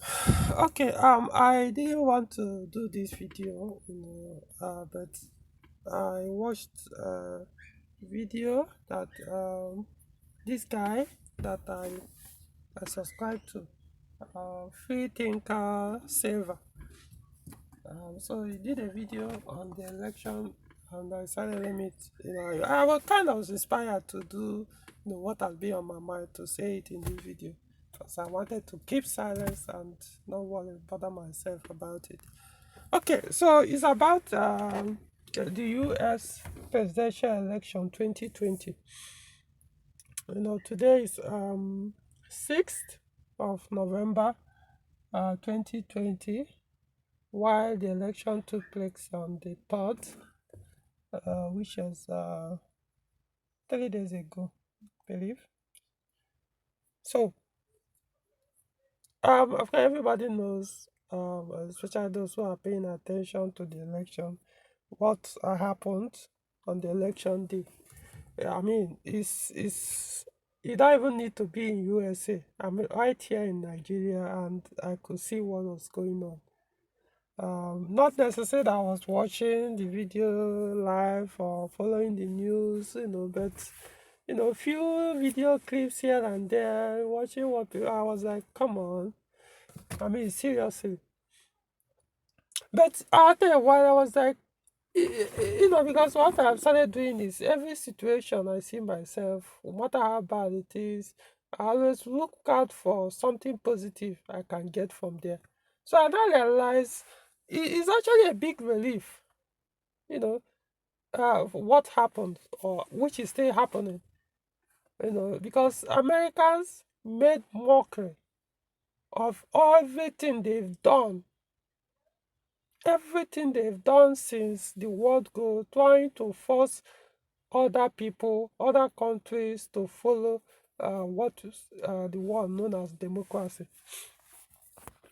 Okay, I didn't want to do this video, but I watched a video that this guy that I subscribe to, Free Thinker Saver. So he did a video on the election, and I decided I was kind of inspired to do, what has been on my mind to say it in this video, because I wanted to keep silence and not worry, bother myself about it. Okay, so it's about the U.S. presidential election 2020. Today is 6th of November 2020, while the election took place on the 3rd, which was 3 days ago, I believe. So, of course, everybody knows, especially those who are paying attention to the election, what happened on the election day. I mean, it's you don't even need to be in USA. I'm right here in Nigeria, and I could see what was going on. Not necessarily that I was watching the video live or following the news, but few video clips here and there, watching what people. I was like, come on, I mean, seriously. But after a while, I was like, because what I've started doing is every situation I see myself, no matter how bad it is, I always look out for something positive I can get from there. So I now realize it's actually a big relief, you know, what happened or which is still happening, because Americans made mockery of everything they've done since the world go, trying to force other people, other countries to follow what is the one known as democracy.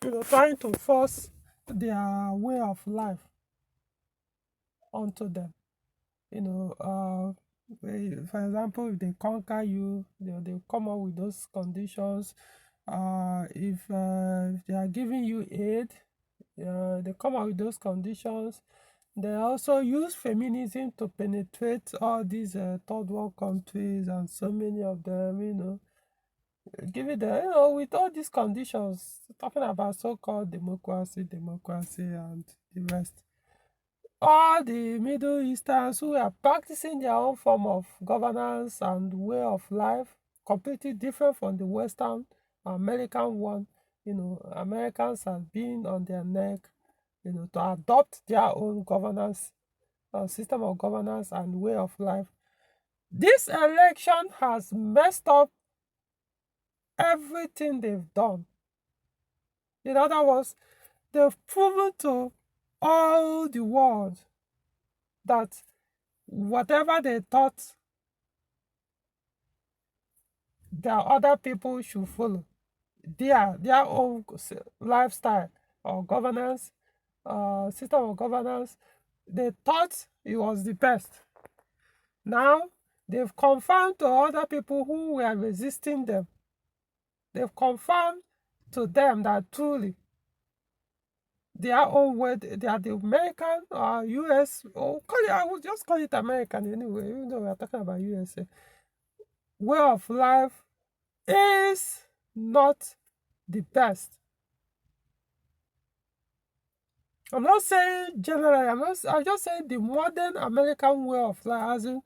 Trying to force their way of life onto them. For example, if they conquer you, they come up with those conditions. If they are giving you aid, they come out with those conditions. They also use feminism to penetrate all these third world countries, and so many of them, give it the, with all these conditions, talking about so-called democracy, and the rest. All the Middle Easterns who are practicing their own form of governance and way of life, completely different from the Western American one. Americans have been on their neck, to adopt their own governance, system of governance and way of life. This election has messed up everything they've done. In other words, they've proven to all the world that whatever they thought that other people should follow, their own lifestyle or governance, system of governance, they thought it was the best. Now they've confirmed to other people who were resisting them, they've confirmed to them that truly their own way, they are the American or US, or call it, I would just call it American anyway, even though we are talking about USA, way of life is not the best. I'm not saying generally, I'm just saying the modern American way of life, as in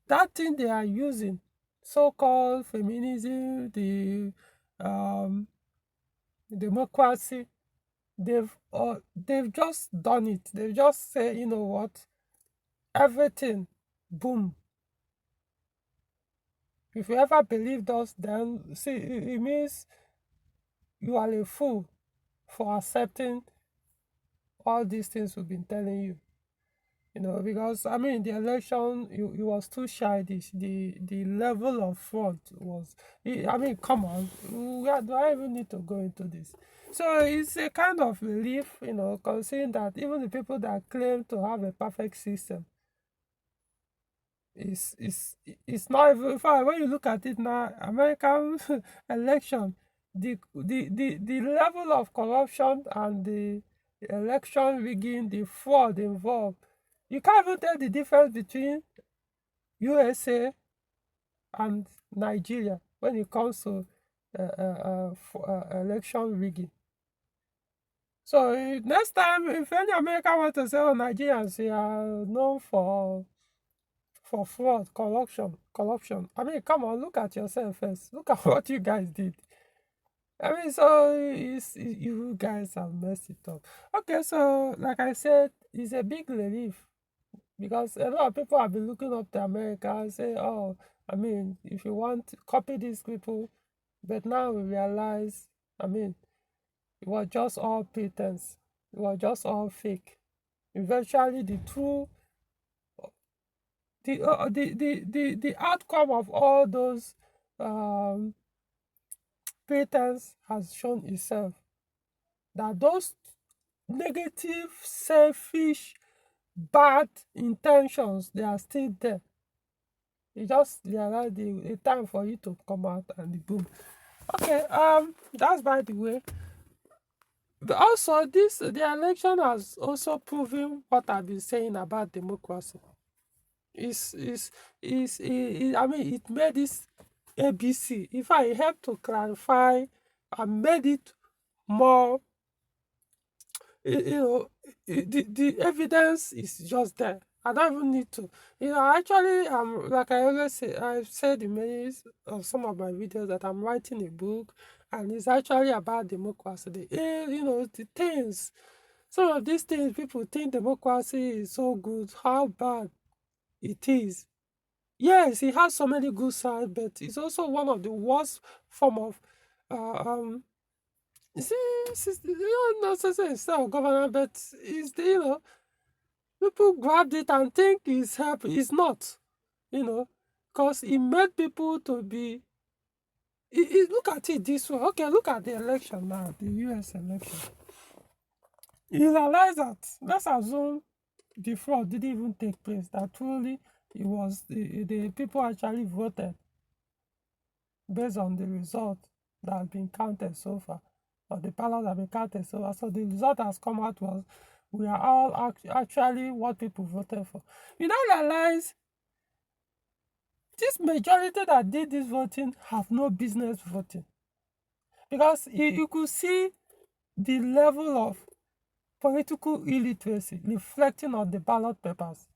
that thing they are using, so-called feminism, the um, democracy, they've just done it. They've just said, you know what, everything, boom. If you ever believe those, then see, it means you are a fool for accepting all these things we've been telling you. Because I mean, the election, it was too childish. The level of fraud was, I mean, come on, do I even need to go into this? So it's a kind of relief, considering that even the people that claim to have a perfect system, it's not even, in fact, when you look at it now, American election the level of corruption and the election rigging, the fraud involved. You can't even tell the difference between USA and Nigeria when it comes to election rigging. So next time, if any American wants to say, "Oh, Nigerians, they are known for fraud, corruption," I mean, come on, look at yourself first. Look at what you guys did. I mean, so you guys have messed it up. Okay, so like I said, it's a big relief because a lot of people have been looking up to America and say, "Oh, I mean, if you want to copy these people," but now we realize, I mean, it was just all pretense. It was just all fake. Eventually, the true, the outcome of all those um, pretense has shown itself. That those negative, selfish, bad intentions, they are still there. You just realize the time for you to come out and the boom. Okay, that's by the way. But also, the election has also proven what I've been saying about democracy. I mean, it made this ABC. If I help to clarify and made it more, you know, the evidence is just there. I don't even need to, actually, like I always say, I've said in many of some of my videos that I'm writing a book, and it's actually about democracy. The things, some of these things people think democracy is so good, how bad it is. Yes, it has so many good sides, but it's also one of the worst form of you see, not necessarily self-governance, but it's people grabbed it and think it's help. It's not, because it made people to be. Look at it this way. Okay, look at the election now, the U.S. election. You realize that, let's assume the fraud didn't even take place, that truly it was the people actually voted based on the result that has been counted so far, or the ballots have been counted so far. So the result has come out was we are all actually what people voted for. You now realize this majority that did this voting have no business voting, because you could see the level of political illiteracy reflecting on the ballot papers.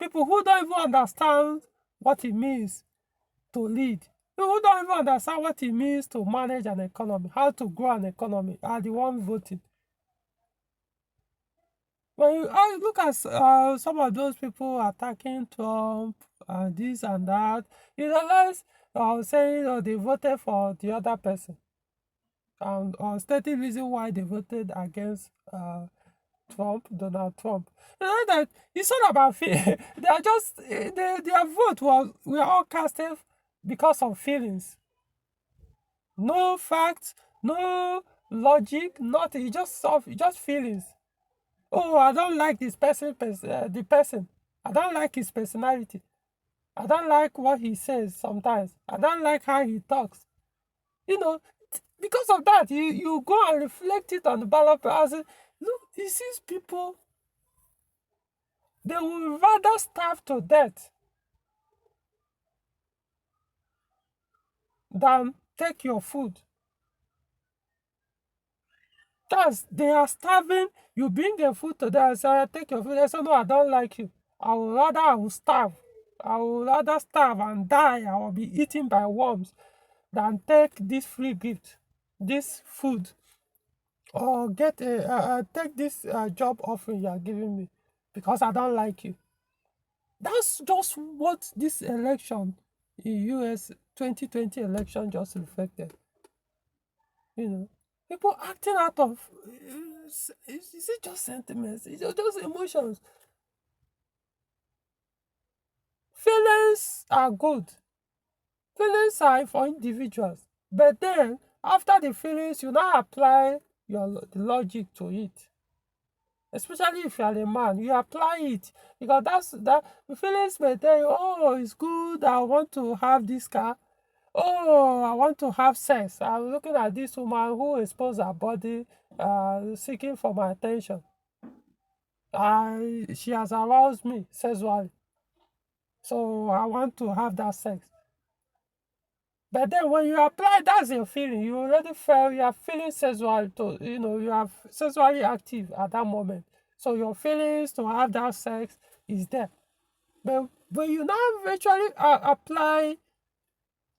People who don't even understand what it means to lead, people who don't even understand what it means to manage an economy, how to grow an economy, are the ones voting. When you look at some of those people attacking Trump and this and that, you realize saying they voted for the other person, and stating reason why they voted against Donald Trump. You know that it's not about fear. They are just their vote was we are all casted because of feelings. No facts, no logic, nothing. Just feelings. Oh, I don't like this the person. I don't like his personality. I don't like what he says sometimes. I don't like how he talks. You know, because of that, you go and reflect it on the ballot paper and say, look, these people, they will rather starve to death than take your food. They are starving. You bring their food to them and say, take your food. They say, no, I don't like you. I will starve. I will rather starve and die. I will be eaten by worms than take this free gift, this food, or take this job offering you are giving me because I don't like you. That's just what this election in US 2020 election just reflected. People acting out of is it just sentiments? It's just emotions. Feelings are good. Feelings are for individuals. But then after the feelings, you now apply the logic to it. Especially if you are a man, you apply it because the feelings may tell you, oh, it's good, I want to have this car. oh, I want to have sex. I'm looking at this woman who exposed her body, seeking for my attention. She has aroused me sexually, so I want to have that sex. But then when you apply, that's your feeling. You already feel you are feeling sexual to you are sexually active at that moment. So your feelings to have that sex is there. But when you now eventually apply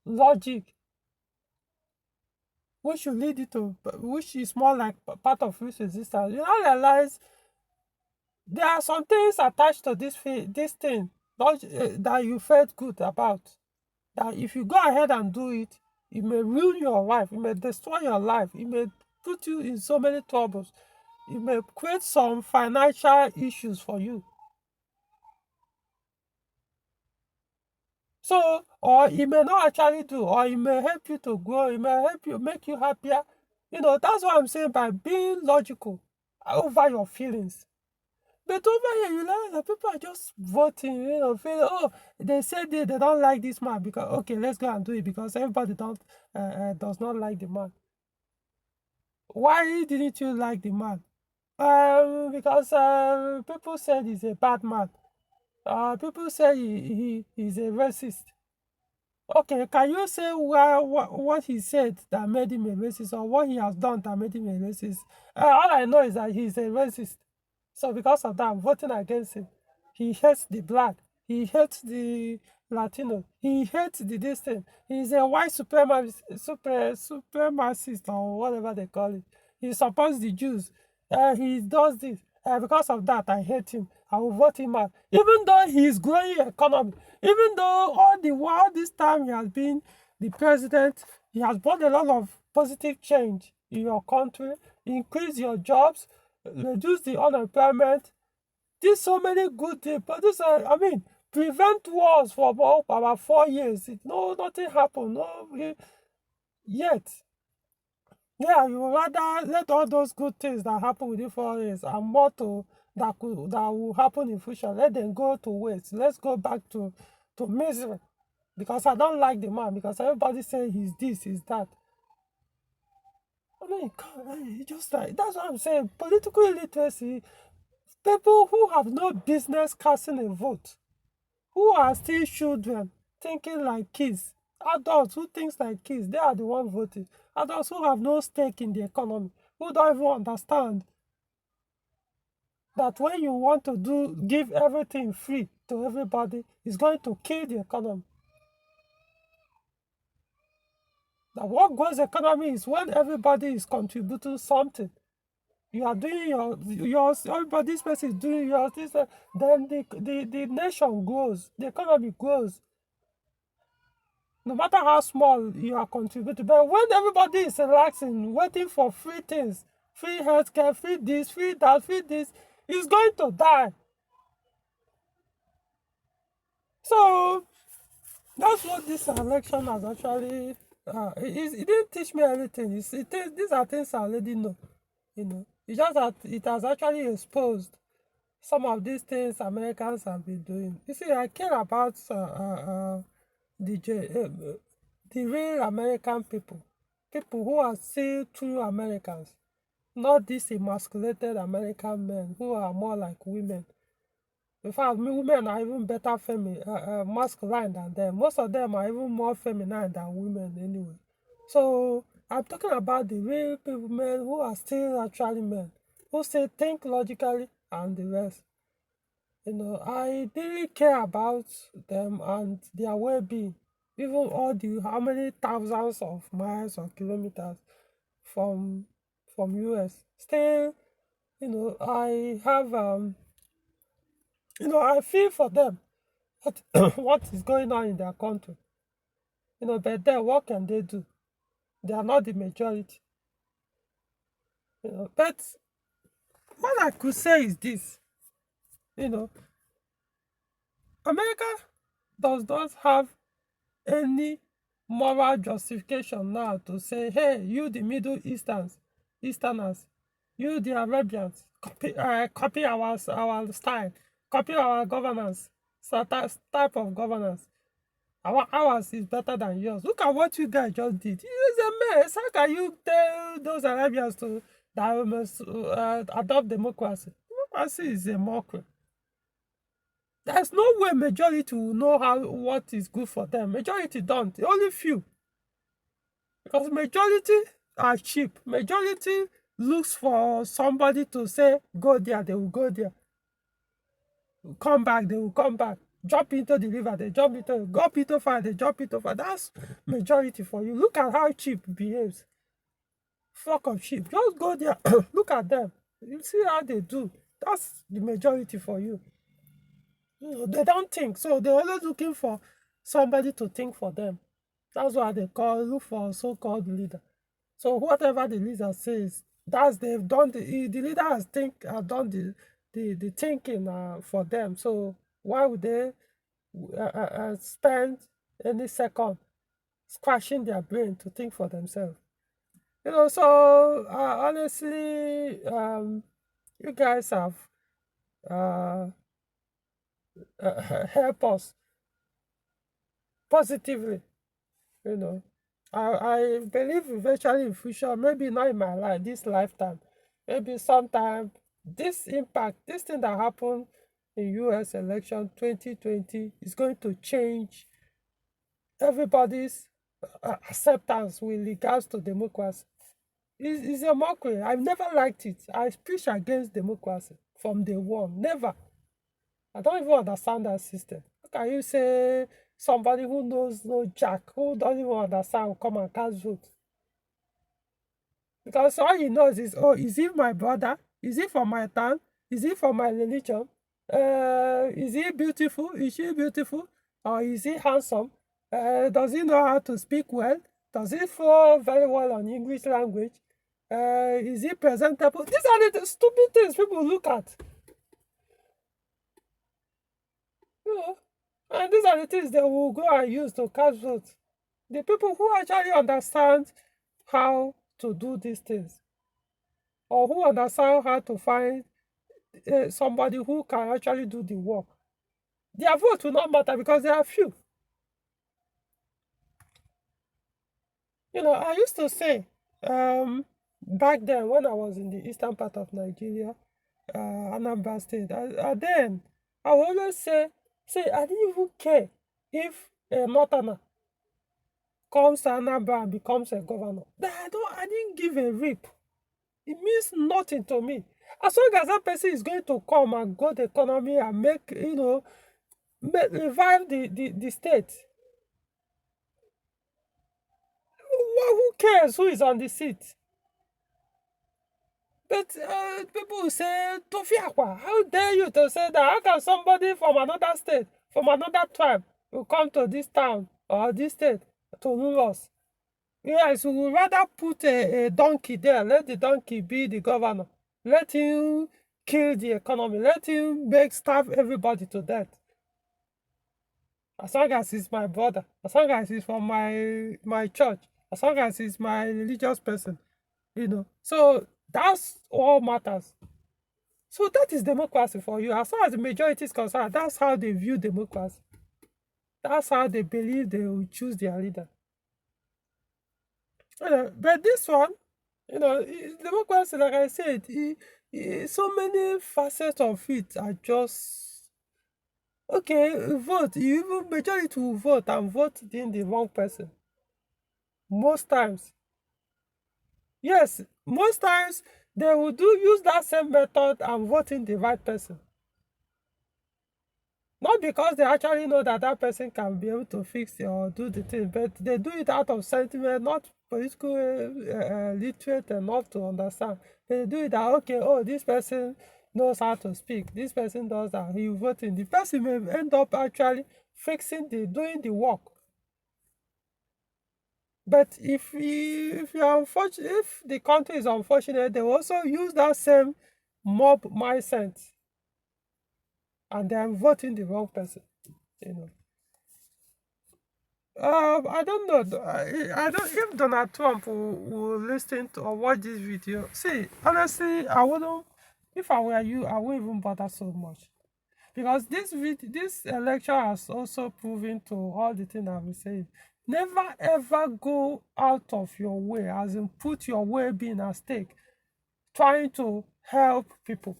logic, which should lead you to, which is more like part of risk resistance, you now realize there are some things attached to this thing that you felt good about. That if you go ahead and do it, it may ruin your life, it may destroy your life, it may put you in so many troubles, it may create some financial issues for you. So, or it may not actually do, or it may help you to grow, it may help you, make you happier. That's what I'm saying by being logical over your feelings. But over here, you learn that people are just voting, feeling, oh, they said they don't like this man because, okay, let's go and do it because everybody does not like the man. Why didn't you like the man? Because people said he's a bad man. People say he's a racist. Okay, can you say what he said that made him a racist or what he has done that made him a racist? All I know is that he's a racist. So because of that, I'm voting against him. He hates the black. He hates the Latino. He hates the this thing. He's a white supremacist or whatever they call it. He supports the Jews. He does this. Because of that, I hate him. I will vote him out. Even though he's growing economy, even though all this time he has been the president, he has brought a lot of positive change in your country, increase your jobs, reduce the unemployment. There's so many good things, but prevent wars for about 4 years. Nothing happened. No, yet. Yeah, you would rather let all those good things that happen within 4 years and more that will happen in future. Let them go to waste. Let's go back to misery. Because I don't like the man. Because everybody say he's this, he's that. Just like that's what I'm saying. Political illiteracy. People who have no business casting a vote, who are still children, thinking like kids, adults who thinks like kids, they are the ones voting. Adults who have no stake in the economy, who don't even understand that when you want to give everything free to everybody, it's going to kill the economy. That what grows the economy is when everybody is contributing something. You are doing yours, everybody's person is doing yours, then the nation grows, the economy grows. No matter how small you are contributing, but when everybody is relaxing, waiting for free things, free healthcare, free this, free that, free this, it's going to die. So that's what this election has actually. It didn't teach me anything. These are things I already know. It's just that it has actually exposed some of these things Americans have been doing. You see, I care about the the real American people who are still true Americans, not these emasculated American men who are more like women. In fact, women are even better masculine than them. Most of them are even more feminine than women anyway. So I'm talking about the real people, men who are still actually men, who still think logically and the rest. I really care about them and their well-being, even all the how many thousands of miles or kilometers from US. Still, I have I feel for them. What what is going on in their country? But then what can they do? They are not the majority. But what I could say is this. You know, America does not have any moral justification now to say, hey, you the Middle Easterners, you the Arabians, copy our style, copy our governance, type of governance. Ours is better than yours. Look at what you guys just did. It is a mess. How can you tell those Arabians to that we must adopt democracy? Democracy is a mockery. There's no way majority will know what is good for them. Majority don't. Only few. Because majority are cheap. Majority looks for somebody to say, go there, they will go there. Come back, they will come back. Jump into the river, they jump into, go into fire, they jump into fire. That's majority for you. Look at how cheap behaves. Flock of sheep. Just go there. Look at them. You see how they do. That's the majority for you. They don't think. So they're always looking for somebody to think for them. That's why they look for so-called leader. So whatever the leader says, they've done the leader has done the thinking for them. So why would they spend any second squashing their brain to think for themselves? So honestly, you guys have helped us positively. I believe eventually in future, maybe not in my this lifetime, maybe sometime, this thing that happened in US election 2020 is going to change everybody's acceptance with regards to democracy. It's a mockery. I've never liked it. I preach against democracy from day one. Never. I don't even understand that system. How can you say somebody who knows no jack, who doesn't even understand, will come and cast vote? Because all he knows is, oh, is he my brother? Is he from my town? Is he from my religion? Is he beautiful? Is she beautiful? Or is he handsome? Does he know how to speak well? Does he flow very well on English language? Is he presentable? These are the stupid things people look at. And these are the things they will go and use to cast votes. The people who actually understand how to do these things, or who understand how to find somebody who can actually do the work, their vote will not matter because they are few. I used to say, back then when I was in the eastern part of Nigeria, Anambra State, then I would always say, I didn't even care if a northerner comes to Anambra and becomes a governor. I didn't give a rip. It means nothing to me. As long as that person is going to come and grow the economy and revive the state. Who cares who is on the seat? But people will say, Tofiakwa, how dare you to say that? How can somebody from another state, from another tribe, will come to this town or this state to rule us? Yes, we would rather put a donkey there. Let the donkey be the governor. Let him kill the economy. Let him starve everybody to death. As long as he's my brother, as long as he's from my church, as long as he's my religious person, So that's all matters. So that is democracy for you. As far as the majority is concerned, that's how they view democracy. That's how they believe they will choose their leader. But this one, democracy, like I said, so many facets of it are just okay. Vote. Even majority will vote and vote in the wrong person. Most times, yes, most times they will use that same method and vote in the right person. Not because they actually know that person can be able to fix it or do the thing, but they do it out of sentiment, not political literate enough to understand. They do it that, okay, oh, this person knows how to speak. This person does that. He voting. The person may end up actually doing the work. But if you're unfortunate, if the country is unfortunate, they also use that same mob mindset and they're voting the wrong person. I don't know. I don't if Donald Trump will listen to or watch this video. See, honestly, I wouldn't. If I were you, I wouldn't even bother so much Because this election has also proven to all the things I'm saying. Never ever go out of your way, as in put your well-being at stake, trying to help people.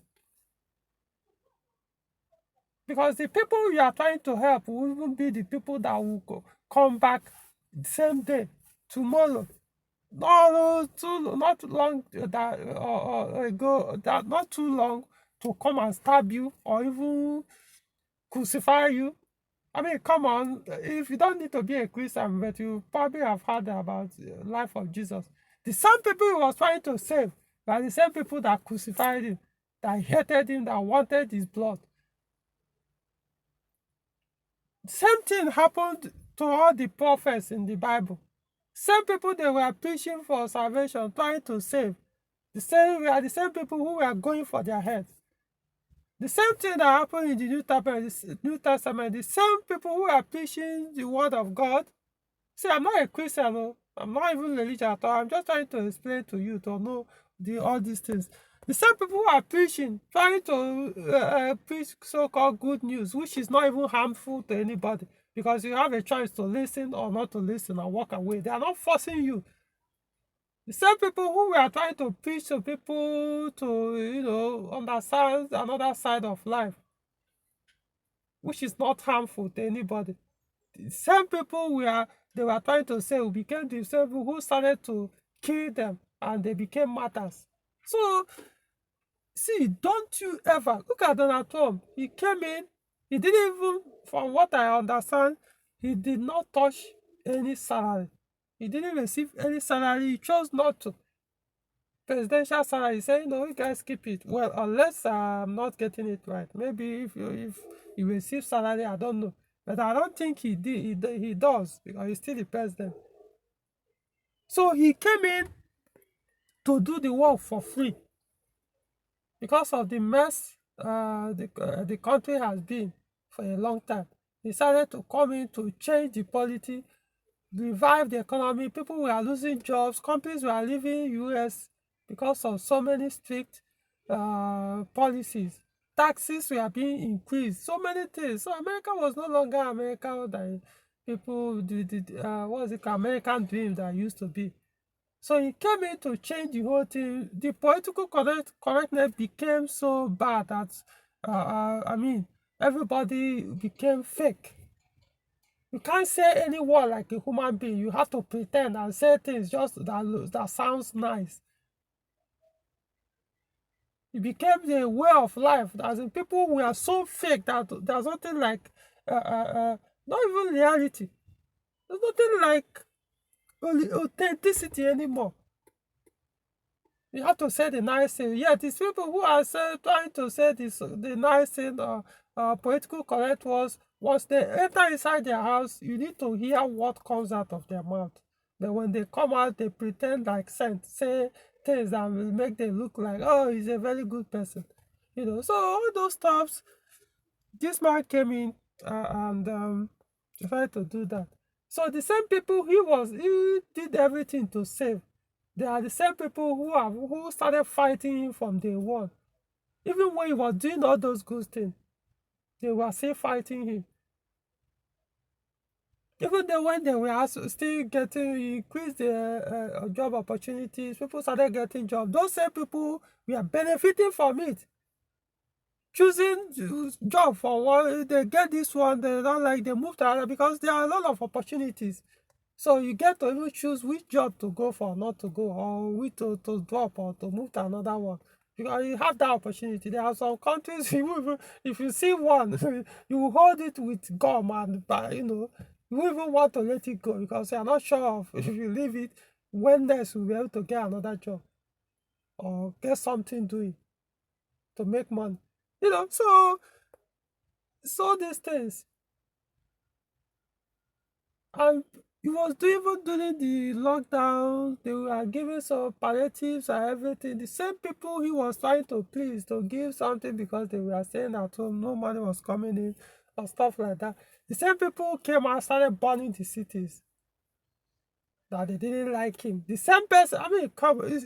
Because the people you are trying to help will even be the people that will come back the same day, tomorrow. Not long that ago, that not too long, to come and stab you or even crucify you. I mean, come on, if you don't need to be a Christian, but you probably have heard about the life of Jesus. The same people he was trying to save are the same people that crucified him, that hated him, that wanted his blood. Same thing happened to all the prophets in the Bible. Same people they were preaching for salvation, trying to save. We are the same people who were going for their heads. The same thing that happened in the New Testament, the same people who are preaching the word of God. See, I'm not a Christian, no. I'm not even religious at all. I'm just trying to explain to you to know all these things. The same people who are preaching, trying to preach so-called good news, which is not even harmful to anybody, because you have a choice to listen or not to listen and walk away. They are not forcing you. The same people who were trying to preach to people to, understand another side of life, which is not harmful to anybody. The same people they were trying to say became the same people who started to kill them, and they became martyrs. So, see, don't you ever look at Donald Trump. He came in, he didn't even, from what I understand, he did not touch any salary. He didn't receive any salary. He chose not to. Presidential salary, saying, no, you guys keep it. Well, unless I'm not getting it right. Maybe if you receive salary, I don't know. But I don't think he did. He does, because he's still the president. So he came in to do the work for free, because of the mess the country has been for a long time. He decided to come in to change the polity, revive the economy. People were losing jobs. Companies were leaving US because of so many strict policies. Taxes were being increased. So many things. So America was no longer America that people what was it, American dream that used to be. So he came in to change the whole thing. The political correctness became so bad that, everybody became fake. You can't say any word like a human being. You have to pretend and say things just that sounds nice. It became the way of life. As in, people were so fake that there's nothing like, not even reality. There's nothing like authenticity anymore. You have to say the nice thing. Yeah, these people who are trying to say the nice thing, political correct words, once they enter inside their house, you need to hear what comes out of their mouth. But when they come out, they pretend like sense, say things that will make them look like, oh, he's a very good person. So all those stuffs, this man came in and tried to do that. So the same people he did everything to save. They are the same people who started fighting him from day one. Even when he was doing all those good things, they were still fighting him. Even though when they were also still increased the job opportunities, people started getting jobs. Those same people were benefiting from it. Choosing job for one, they get this one, they don't like, they move to other, because there are a lot of opportunities. So you get to even choose which job to go for, not to go, or which to drop or to move to another one. Because you have that opportunity. There are some countries, if you see one, you hold it with gum and, you even want to let it go, because you are not sure of if you leave it, when next you'll be able to get another job or get something doing to make money. So these things. And it was even during the lockdown, they were giving some palliatives and everything. The same people he was trying to please to give something, because they were staying at home, no money was coming in, or stuff like that. The same people came and started burning the cities that they didn't like him. The same person,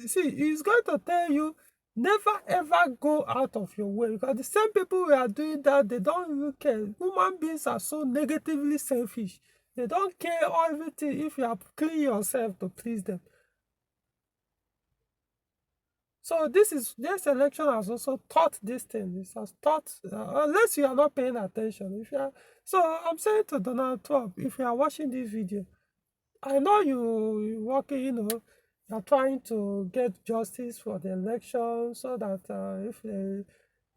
see, he's going to tell you Never ever go out of your way, because the same people who are doing that, they don't even care. Human beings are so negatively selfish. They don't care everything if you are clean yourself to please them. So this election has also taught this thing. It has taught, unless you are not paying attention. If you are, so I'm saying to Donald Trump, if you are watching this video, I know you working, you're trying to get justice for the election, so that if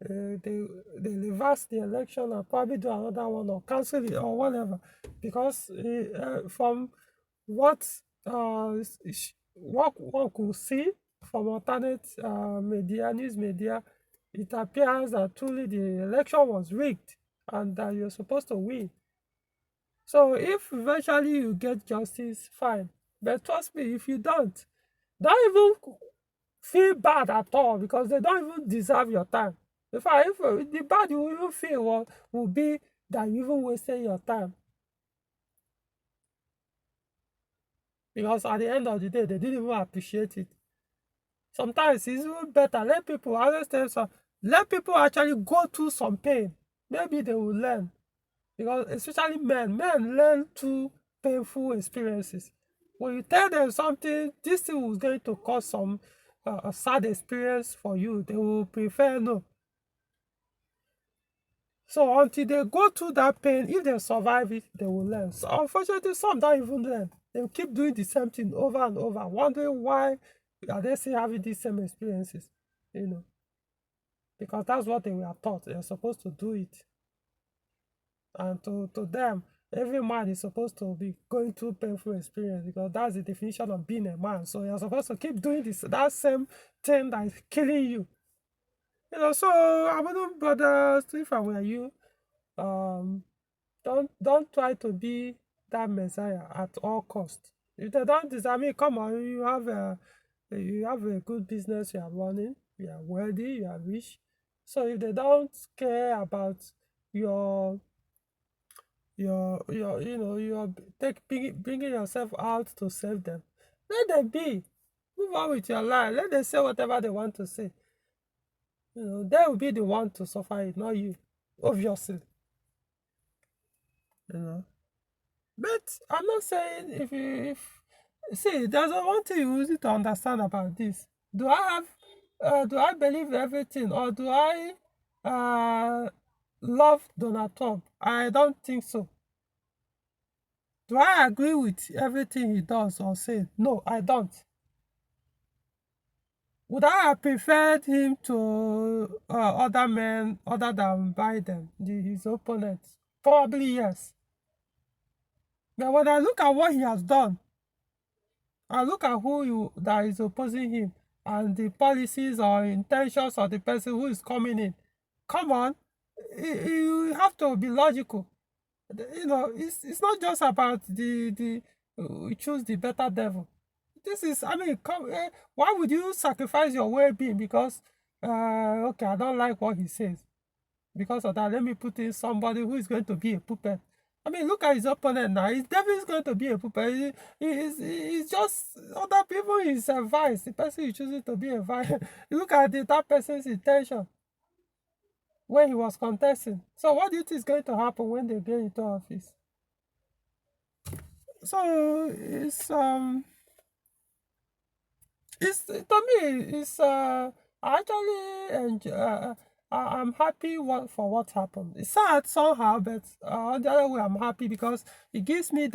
they reverse the election and probably do another one or cancel it or whatever, because from what what one could see from alternate news media, it appears that truly the election was rigged and that you're supposed to win. So if eventually you get justice, fine. But trust me, if you don't even feel bad at all, because they don't even deserve your time. In fact, if the bad you even feel will be that you even wasted your time. Because at the end of the day, they didn't even appreciate it. Sometimes it's even better. Let people actually go through some pain. Maybe they will learn. Because especially men learn through painful experiences. When you tell them something, this thing was going to cause some a sad experience for you, they will prefer no. So until they go through that pain, if they survive it, they will learn. So unfortunately, some don't even learn. They will keep doing the same thing over and over, wondering why are they still having these same experiences, because that's what they were taught. They're supposed to do it. And to them, every man is supposed to be going through painful experience, because that's the definition of being a man. So you're supposed to keep doing that same thing that is killing you. So I wouldn't bother if I were you. Um, don't try to be that messiah at all cost. If they don't deserve me, come on, you have a good business you are running, you are wealthy, you are rich. So if they don't care about your you're bringing yourself out to save them, let them be. Move on with your life. Let them say whatever they want to say. They will be the one to suffer it, not you, obviously. you know but I'm not saying, if see, there's one thing you need to understand about this. Do I believe everything, or do I love Donald Trump? I don't think so. Do I agree with everything he does or say? No, I don't. Would I have preferred him to other men other than Biden, his opponents? Probably yes. But when I look at what he has done, I look at that is opposing him, and the policies or intentions of the person who is coming in. Come on, you have to be logical. It's not just about we choose the better devil. This is, I mean, why would you sacrifice your well-being because, okay, I don't like what he says. Because of that, let me put in somebody who is going to be a puppet. I mean, look at his opponent now. He's definitely going to be a puppet. He's just other people his advice. The person he chooses to be a vice. Look at that person's intention when he was contesting. So what do you think is going to happen when they get into office? So it's to me, it's I actually enjoy, I'm happy for what happened. It's sad somehow, but on the other way, I'm happy because it gives me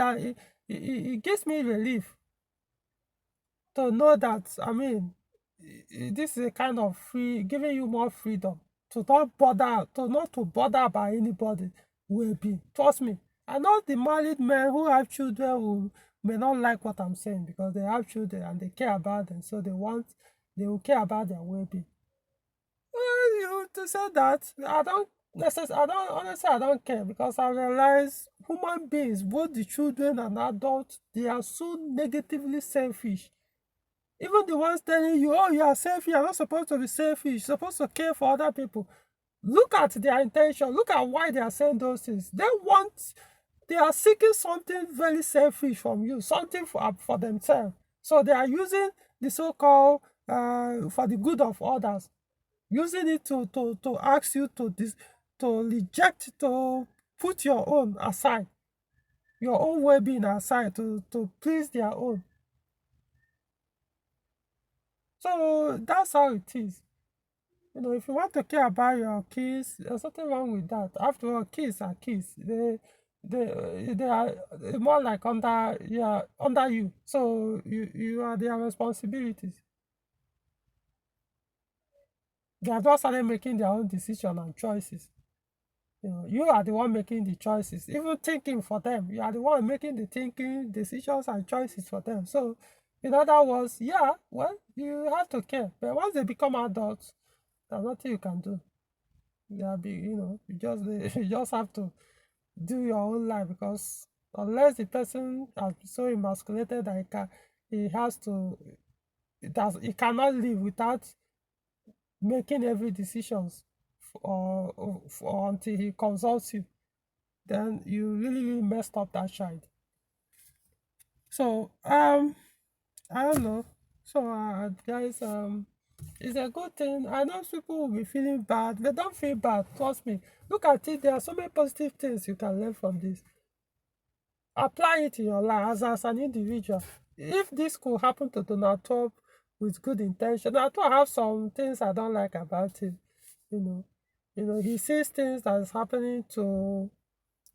it gives me relief to know that, I mean, this is a kind of giving you more freedom to not to bother by anybody will be. Trust me. I know the married men who have children who may not like what I'm saying, because they have children and they care about them, so they will care about their well-being. Well, to say that, I don't care, because I realize human beings, both the children and adults, they are so negatively selfish. Even the ones telling you, oh, you are selfish, you are not supposed to be selfish, you're supposed to care for other people. Look at their intention. Look at why they are saying those things. They are seeking something very selfish from you, something for themselves. So they are using the so-called for the good of others, using it to ask you to reject, to put your own aside, your own well-being aside, to please their own. So that's how it is. If you want to care about your kids, there's nothing wrong with that. After all, kids are kids. They are more like under, yeah, under you. So you are their responsibilities. They have not started making their own decision and choices. You are the one making the choices, even thinking for them. You are the one making the thinking, decisions, and choices for them. So, in other words, yeah, well, you have to care. But once they become adults, there's nothing you can do. You just have to do your own life, because unless the person has been so emasculated that he has to, he cannot live without making every decisions, or until he consults you, then you really, really messed up that child. So I don't know. So guys, it's a good thing. I know people will be feeling bad. They don't feel bad. Trust me. Look at it. There are so many positive things you can learn from this. Apply it in your life as an individual. If this could happen to Donald Trump with good intention, I do have some things I don't like about him. You know, he sees things that is happening to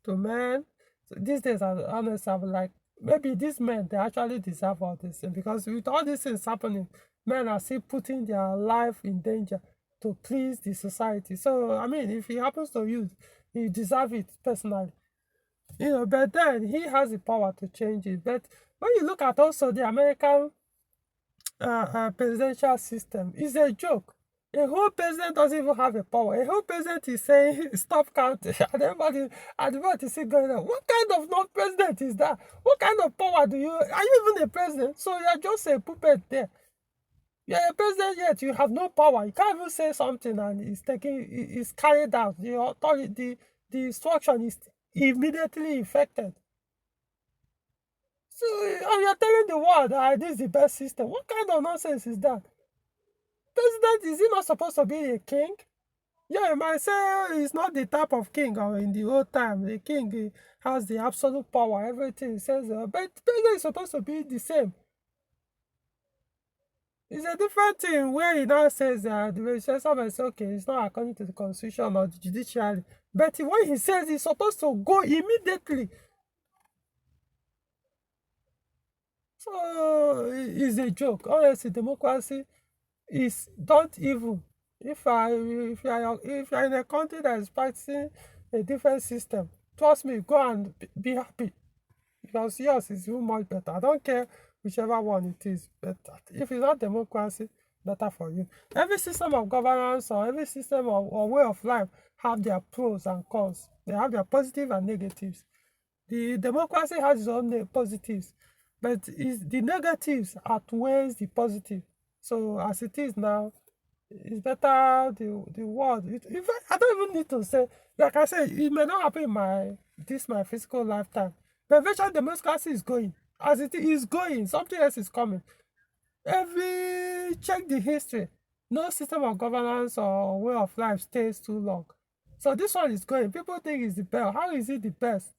men. So these days, I honestly, I'm like, maybe these men, they actually deserve all this thing, because with all these things happening, men are still putting their life in danger to please the society. So I mean, if it happens to you, you deserve it personally. But then he has the power to change it. But when you look at also the American presidential system, it's a joke. A whole president doesn't even have a power. A whole president is saying stop counting, and everybody is still going on. What kind of non-president is that? What kind of power do you? Are you even a president? So you're just a puppet there. You're a president yet you have no power. You can't even say something and it's carried out. The authority, the instruction is immediately effected. So you're telling the world that this is the best system. What kind of nonsense is that? President, is he not supposed to be a king? Yeah, you might say he's not the type of king, or in the old time, the king has the absolute power, everything he says. But president is supposed to be the same. It's a different thing where he now says that the legislature is okay, it's not according to the constitution or the judiciary. But when he says he's supposed to go immediately, so it's a joke. Honestly, democracy is don't even. If you're in a country that is practicing a different system, trust me, go and be happy, because yours is even much better. I don't care whichever one it is, but if it's not democracy, better for you. Every system of governance or every system or way of life have their pros and cons. They have their positive and negatives. The democracy has its own positives, but the negatives outweighs the positive. So as it is now, it's better the world. In fact, I don't even need to say, like I said, it may not happen in my physical lifetime, but eventually democracy is going. As it is going, something else is coming. Check the history. No system of governance or way of life stays too long. So this one is going. People think it's the best. How is it the best?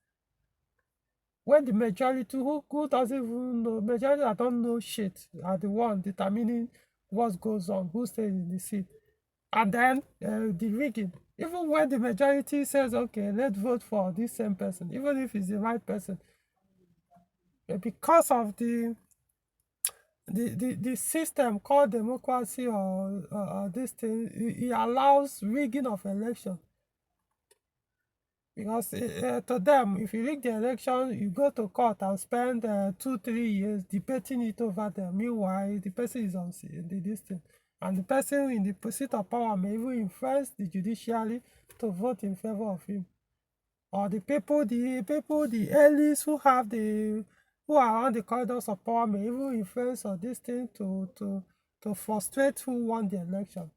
When the majority who doesn't even know, majority that don't know shit are the one determining what goes on, who stays in the seat. And then the rigging. Even when the majority says, okay, let's vote for this same person, even if it's the right person, because of the system called democracy, or this thing, it allows rigging of election. Because to them, if you rig the election, you go to court and spend 2-3 years debating it over there. Meanwhile, the person is on this thing. And the person in the seat of power may even influence the judiciary to vote in favor of him. Or the elites who are on the corridors of power may even influence on this thing to frustrate who won the election.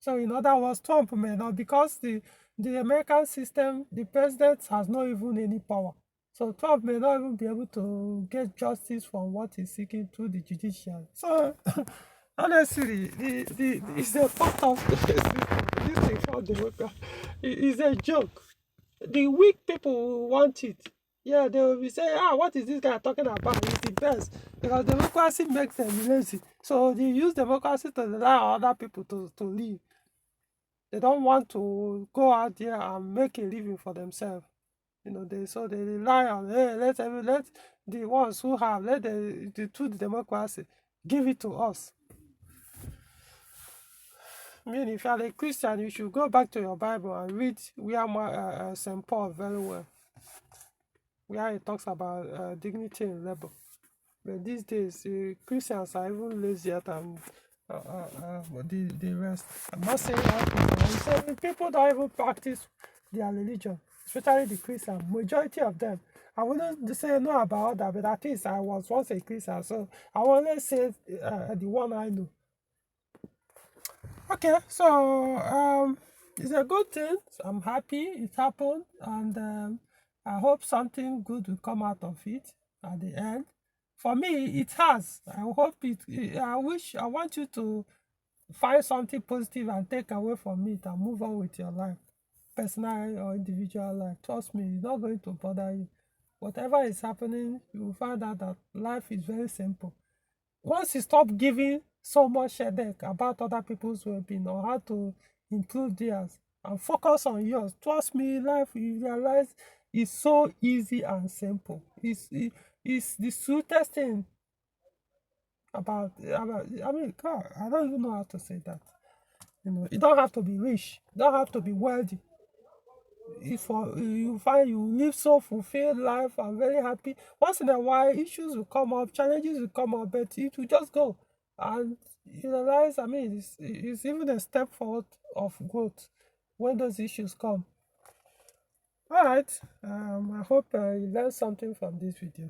So in other words, Trump may not, because the American system, the president has not even any power. So Trump may not even be able to get justice from what he's seeking through the judiciary. So honestly, it's a part of this thing called democracy. It's a joke. The weak people will want it. Yeah, they will be saying, what is this guy talking about? He's the best. Because democracy makes them lazy. So they use democracy to rely on other people to live. They don't want to go out there and make a living for themselves. They rely on, hey, let the ones who have, let the democracy give it to us. I mean, if you are a Christian, you should go back to your Bible and read where St. Paul very well, where he talks about dignity in labor. But these days, Christians are even lazier than the rest. I'm not saying all people. I'm saying people don't even practice their religion, especially the Christian. Majority of them. I wouldn't say no about that, but at least I was once a Christian, so I will only say the one I know. Okay, so it's a good thing. I'm happy it happened, and I hope something good will come out of it at the end. For me, it has. I hope it. I want you to find something positive and take away from it and move on with your life, personal or individual life. Trust me, it's not going to bother you. Whatever is happening, you will find out that life is very simple. Once you stop giving so much headache about other people's well-being or how to improve theirs and focus on yours, trust me, life, you realize, is so easy and simple. It's the sweetest thing about. I mean, God, I don't even know how to say that. You don't have to be rich, you don't have to be wealthy. If you find you live so fulfilled life and very happy, once in a while issues will come up, challenges will come up, but it will just go. And you realize, I mean, it's even a step forward of growth when those issues come. All right. I hope you learned something from this video.